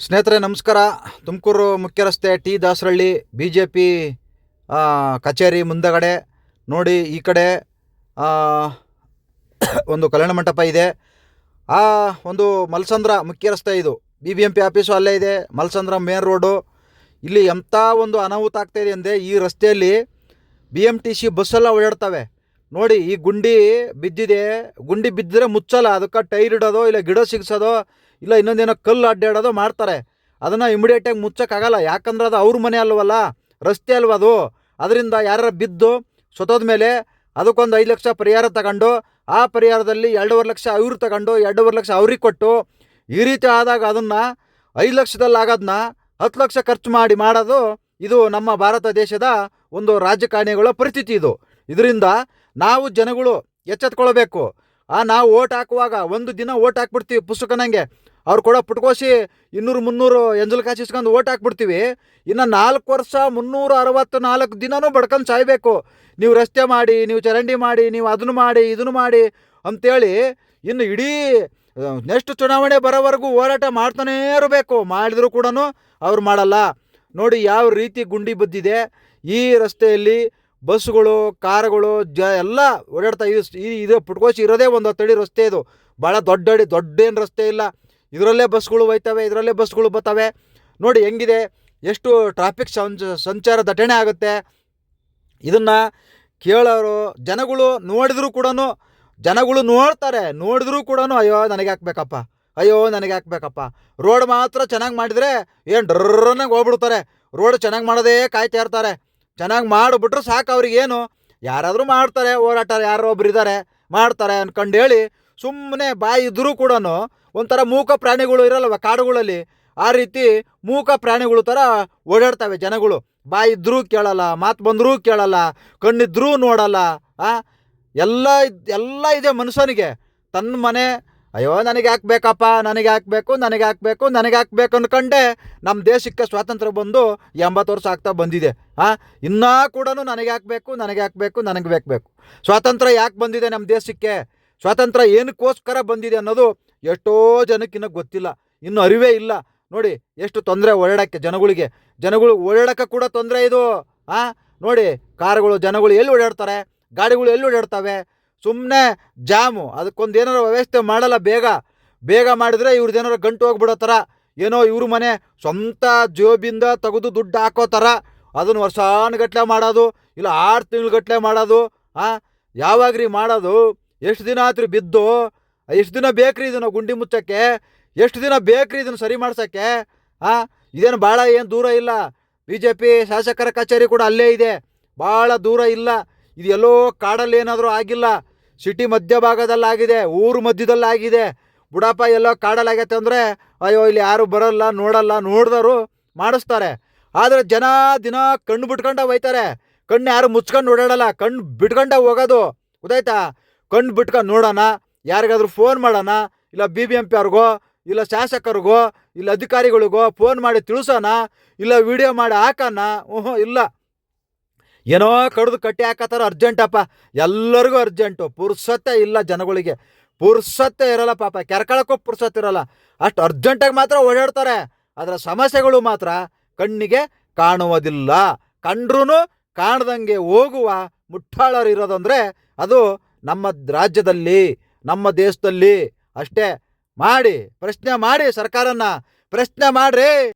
ಸ್ನೇಹಿತರೆ ನಮಸ್ಕಾರ. ತುಮಕೂರು ಮುಖ್ಯ ರಸ್ತೆ ಟಿ ದಾಸರಳ್ಳಿ BJP ಕಚೇರಿ ಮುಂದಗಡೆ ನೋಡಿ, ಈ ಕಡೆ ಒಂದು ಕಲ್ಯಾಣ ಮಂಟಪ ಇದೆ. ಆ ಒಂದು ಮಲ್ಸಂದ್ರ ಮುಖ್ಯ ರಸ್ತೆ ಇದು. BBMP ಆಫೀಸು ಅಲ್ಲೇ ಇದೆ. Malsandra main road. ಇಲ್ಲಿ ಎಂಥ ಒಂದು ಅನಾಹುತ ಆಗ್ತಾಯಿದೆ ಅಂದರೆ, ಈ ರಸ್ತೆಯಲ್ಲಿ BMTC ಬಸ್ಸೆಲ್ಲ ಓಡಾಡ್ತವೆ ನೋಡಿ. ಈ ಗುಂಡಿ ಬಿದ್ದಿದೆ. ಗುಂಡಿ ಬಿದ್ದರೆ ಮುಚ್ಚಲ್ಲ, ಅದಕ್ಕೆ ಟೈರ್ ಇಡೋದು, ಇಲ್ಲ ಗಿಡ ಸಿಗಿಸೋದು, ಇಲ್ಲ ಇನ್ನೊಂದೇನೋ ಕಲ್ಲು ಅಡ್ಡಾಡೋದು ಮಾಡ್ತಾರೆ. ಅದನ್ನು ಇಮಿಡಿಯೇಟಾಗಿ ಮುಚ್ಚೋಕ್ಕಾಗಲ್ಲ, ಯಾಕಂದ್ರೆ ಅದು ಅವ್ರ ಮನೆ ಅಲ್ವಲ್ಲ, ರಸ್ತೆ ಅಲ್ವ ಅದು. ಅದರಿಂದ ಯಾರು ಬಿದ್ದು ಸೊತೋದ ಮೇಲೆ ಅದಕ್ಕೊಂದು 5 ಲಕ್ಷ ಪರಿಹಾರ ತಗೊಂಡು, ಆ ಪರಿಹಾರದಲ್ಲಿ 2.5 ಲಕ್ಷ ಇವ್ರು ತಗೊಂಡು 2.5 ಲಕ್ಷ ಅವ್ರಿಗೆ ಕೊಟ್ಟು, ಈ ರೀತಿ ಆದಾಗ ಅದನ್ನು 5 ಲಕ್ಷದಲ್ಲಿ ಆಗೋದನ್ನ 10 ಲಕ್ಷ ಖರ್ಚು ಮಾಡೋದು ಇದು ನಮ್ಮ ಭಾರತ ದೇಶದ ಒಂದು ರಾಜಕಾರಣಿಗಳ ಪರಿಸ್ಥಿತಿ ಇದು. ಇದರಿಂದ ನಾವು ಜನಗಳು ಎಚ್ಚೆತ್ಕೊಳ್ಬೇಕು. ನಾವು ಓಟ್ ಹಾಕುವಾಗ ಒಂದು ದಿನ ಓಟ್ ಹಾಕ್ಬಿಡ್ತೀವಿ ಪುಸ್ತಕನಂಗೆ. ಅವ್ರು ಕೂಡ ಪುಟ್ಕೋಸಿ 200-300 ಎಂಜಲ್ ಕಾಸು ಇಸ್ಕೊಂಡು ಓಟ್ ಹಾಕ್ಬಿಡ್ತೀವಿ. ಇನ್ನು 4 ವರ್ಷ 364 ದಿನವೂ ಬಡ್ಕೊಂಡು ಸಾಯಬೇಕು. ನೀವು ರಸ್ತೆ ಮಾಡಿ, ನೀವು ಚರಂಡಿ ಮಾಡಿ, ನೀವು ಅದನ್ನು ಮಾಡಿ ಇದನ್ನು ಮಾಡಿ ಅಂಥೇಳಿ ಇನ್ನು ಇಡೀ ನೆಕ್ಸ್ಟ್ ಚುನಾವಣೆ ಬರೋವರೆಗೂ ಹೋರಾಟ ಮಾಡ್ತಾನೇ ಇರಬೇಕು. ಮಾಡಿದರೂ ಕೂಡ ಅವ್ರು ಮಾಡಲ್ಲ. ನೋಡಿ ಯಾವ ರೀತಿ ಗುಂಡಿ ಬಿದ್ದಿದೆ. ಈ ರಸ್ತೆಯಲ್ಲಿ ಬಸ್ಸುಗಳು, ಕಾರುಗಳು ಎಲ್ಲ ಓಡಾಡ್ತಾ ಇದು ಪುಟ್ಕೋಸಿ ಇರೋದೇ ಒಂದು 10 ಅಡಿ ರಸ್ತೆ. ಇದು ಭಾಳ ದೊಡ್ಡೇನು ರಸ್ತೆ ಇಲ್ಲ. ಇದರಲ್ಲೇ ಬಸ್ಗಳು ಹೋಯ್ತವೆ, ಇದರಲ್ಲೇ ಬಸ್ಗಳು ಬರ್ತವೆ. ನೋಡಿ ಹೆಂಗಿದೆ, ಎಷ್ಟು ಟ್ರಾಫಿಕ್ ಸಂಚಾರ ದಟ್ಟಣೆ ಆಗುತ್ತೆ. ಇದನ್ನು ಕೇಳೋರು ಜನಗಳು ನೋಡಿದ್ರು ಕೂಡ, ಜನಗಳು ನೋಡಿದ್ರೂ ಕೂಡ ಅಯ್ಯೋ ನನಗೆ ಹಾಕ್ಬೇಕಪ್ಪ, ಅಯ್ಯೋ ನನಗೆ ಹಾಕ್ಬೇಕಪ್ಪ. ರೋಡ್ ಮಾತ್ರ ಚೆನ್ನಾಗಿ ಮಾಡಿದರೆ ಏನು ಡ್ರನ್ನಾಗಿ ಹೋಗ್ಬಿಡ್ತಾರೆ. ರೋಡ್ ಚೆನ್ನಾಗಿ ಮಾಡೋದೇ ಕಾಯ್ತಾ ಇರ್ತಾರೆ. ಚೆನ್ನಾಗಿ ಮಾಡಿಬಿಟ್ರೆ ಸಾಕು ಅವ್ರಿಗೇನು. ಯಾರಾದರೂ ಮಾಡ್ತಾರೆ ಹೋರಾಟ, ಯಾರೋ ಒಬ್ರು ಇದ್ದಾರೆ ಮಾಡ್ತಾರೆ ಅಂದ್ಕೊಂಡು ಹೇಳಿ ಸುಮ್ಮನೆ ಬಾಯಿ ಇದ್ದರೂ ಕೂಡ ಒಂಥರ ಮೂಕ ಪ್ರಾಣಿಗಳು ಇರಲ್ಲವ ಕಾಡುಗಳಲ್ಲಿ, ಆ ರೀತಿ ಮೂಕ ಪ್ರಾಣಿಗಳು ಥರ ಓಡಾಡ್ತವೆ ಜನಗಳು. ಬಾಯಿ ಇದ್ದರೂ ಕೇಳಲ್ಲ, ಮಾತು ಬಂದರೂ ಕೇಳಲ್ಲ, ಕಣ್ಣಿದ್ರೂ ನೋಡಲ್ಲ. ಎಲ್ಲ ಇದೆ ಮನುಷ್ಯನಿಗೆ. ತನ್ನ ಮನೆ ಅಯ್ಯೋ ನನಗೆ ಹಾಕ್ಬೇಕಪ್ಪ, ನನಗೆ ಹಾಕ್ಬೇಕು ಅಂದ್ಕೊಂಡೆ ನಮ್ಮ ದೇಶಕ್ಕೆ ಸ್ವಾತಂತ್ರ್ಯ ಬಂದು 80 ವರ್ಷ ಆಗ್ತಾ ಬಂದಿದೆ. ಇನ್ನೂ ಕೂಡ ನನಗೆ ಹಾಕ್ಬೇಕು. ಸ್ವಾತಂತ್ರ್ಯ ಯಾಕೆ ಬಂದಿದೆ ನಮ್ಮ ದೇಶಕ್ಕೆ, ಸ್ವಾತಂತ್ರ್ಯ ಏನಕ್ಕೋಸ್ಕರ ಬಂದಿದೆ ಅನ್ನೋದು ಎಷ್ಟೋ ಜನಕ್ಕಿನ್ನೂ ಗೊತ್ತಿಲ್ಲ, ಇನ್ನೂ ಅರಿವೇ ಇಲ್ಲ. ನೋಡಿ ಎಷ್ಟು ತೊಂದರೆ ಓಡಾಡೋಕ್ಕೆ ಜನಗಳು ಓಡಾಡೋಕ್ಕೆ ಕೂಡ ತೊಂದರೆ ಇದು. ನೋಡಿ ಕಾರುಗಳು, ಜನಗಳು ಎಲ್ಲಿ ಓಡಾಡ್ತಾರೆ, ಗಾಡಿಗಳು ಎಲ್ಲಿ ಓಡಾಡ್ತವೆ. ಸುಮ್ಮನೆ ಜಾಮು. ಅದಕ್ಕೊಂದು ಏನಾರು ವ್ಯವಸ್ಥೆ ಮಾಡಲ್ಲ. ಬೇಗ ಮಾಡಿದರೆ ಇವ್ರದ್ದು ಏನಾರು ಗಂಟು ಹೋಗ್ಬಿಡೋ ಥರ, ಏನೋ ಇವ್ರ ಮನೆ ಸ್ವಂತ ಜೋಬಿಂದ ತೆಗೆದು ದುಡ್ಡು ಹಾಕೋ ಥರ ಅದನ್ನು ವರ್ಷಾನುಗಟ್ಲೆ ಮಾಡೋದು, ಇಲ್ಲ 6 ತಿಂಗ್ಳುಗಟ್ಲೆ ಮಾಡೋದು. ಯಾವಾಗ್ರಿ ಮಾಡೋದು? ಎಷ್ಟು ದಿನ ಆತ್ರಿ ಬಿದ್ದು? ಎಷ್ಟು ದಿನ ಬೇಕ್ರಿ ಇದನ್ನು ಗುಂಡಿ ಮುಚ್ಚೋಕ್ಕೆ? ಎಷ್ಟು ದಿನ ಬೇಕ್ರಿ ಇದನ್ನು ಸರಿ ಮಾಡ್ಸೋಕ್ಕೆ? ಇದೇನು ಭಾಳ ಏನು ದೂರ ಇಲ್ಲ. BJP ಶಾಸಕರ ಕಚೇರಿ ಕೂಡ ಅಲ್ಲೇ ಇದೆ, ಭಾಳ ದೂರ ಇಲ್ಲ. ಇದು ಎಲ್ಲೋ ಕಾಡಲ್ಲಿ ಏನಾದರೂ ಆಗಿಲ್ಲ, ಸಿಟಿ ಮಧ್ಯಭಾಗದಲ್ಲಾಗಿದೆ, ಊರು ಮಧ್ಯದಲ್ಲಾಗಿದೆ. ಬುಡಪ್ಪ ಎಲ್ಲೋ ಕಾಡಲ್ಲಾಗೈತೆ ಅಂದರೆ ಅಯ್ಯೋ ಇಲ್ಲಿ ಯಾರು ಬರೋಲ್ಲ, ನೋಡಲ್ಲ, ನೋಡಿದವರು ಮಾಡಿಸ್ತಾರೆ. ಆದರೆ ಜನ ದಿನ ಕಣ್ಣು ಬಿಟ್ಕೊಂಡ ಹೋಯ್ತಾರೆ. ಕಣ್ಣು ಯಾರು ಮುಚ್ಕೊಂಡು ಓಡಾಡಲ್ಲ, ಕಣ್ಣು ಬಿಟ್ಕೊಂಡ ಹೋಗೋದು. ಗೊತ್ತಾಯ್ತಾ? ಕಣ್ಣು ಬಿಟ್ಕೊಂಡು ನೋಡೋಣ, ಯಾರಿಗಾದ್ರೂ ಫೋನ್ ಮಾಡೋಣ, ಇಲ್ಲ BBMP ಅವ್ರಿಗೋ, ಇಲ್ಲ ಶಾಸಕರಿಗೋ, ಇಲ್ಲ ಅಧಿಕಾರಿಗಳಿಗೋ ಫೋನ್ ಮಾಡಿ ತಿಳಿಸೋಣ, ಇಲ್ಲ ವಿಡಿಯೋ ಮಾಡಿ ಹಾಕೋಣ. ಇಲ್ಲ, ಏನೋ ಕಡ್ದು ಕಟ್ಟಿ ಹಾಕತ್ತಾರ. ಅರ್ಜೆಂಟಪ್ಪ, ಎಲ್ಲರಿಗೂ ಅರ್ಜೆಂಟು. ಪುರ್ಸತ್ತೆ ಇಲ್ಲ ಜನಗಳಿಗೆ, ಪುರ್ಸತ್ತೆ ಇರಲ್ಲ ಪಾಪ. ಕೆರ್ಕಳಕ್ಕೂ ಪುರ್ಸತ್ತಿರಲ್ಲ. ಅಷ್ಟು ಅರ್ಜೆಂಟಾಗಿ ಮಾತ್ರ ಓಡಾಡ್ತಾರೆ. ಅದರ ಸಮಸ್ಯೆಗಳು ಮಾತ್ರ ಕಣ್ಣಿಗೆ ಕಾಣುವುದಿಲ್ಲ. ಕಂಡ್ರೂ ಕಾಣ್ದಂಗೆ ಹೋಗುವ ಮುಟ್ಟಾಳರು ಇರೋದಂದರೆ ಅದು ನಮ್ಮ ರಾಜ್ಯದಲ್ಲಿ, ನಮ್ಮ ದೇಶದಲ್ಲಿ ಅಷ್ಟೇ. ಪ್ರಶ್ನೆ ಮಾಡಿ ಸರ್ಕಾರನ ಪ್ರಶ್ನೆ ಮಾಡ್ರಿ.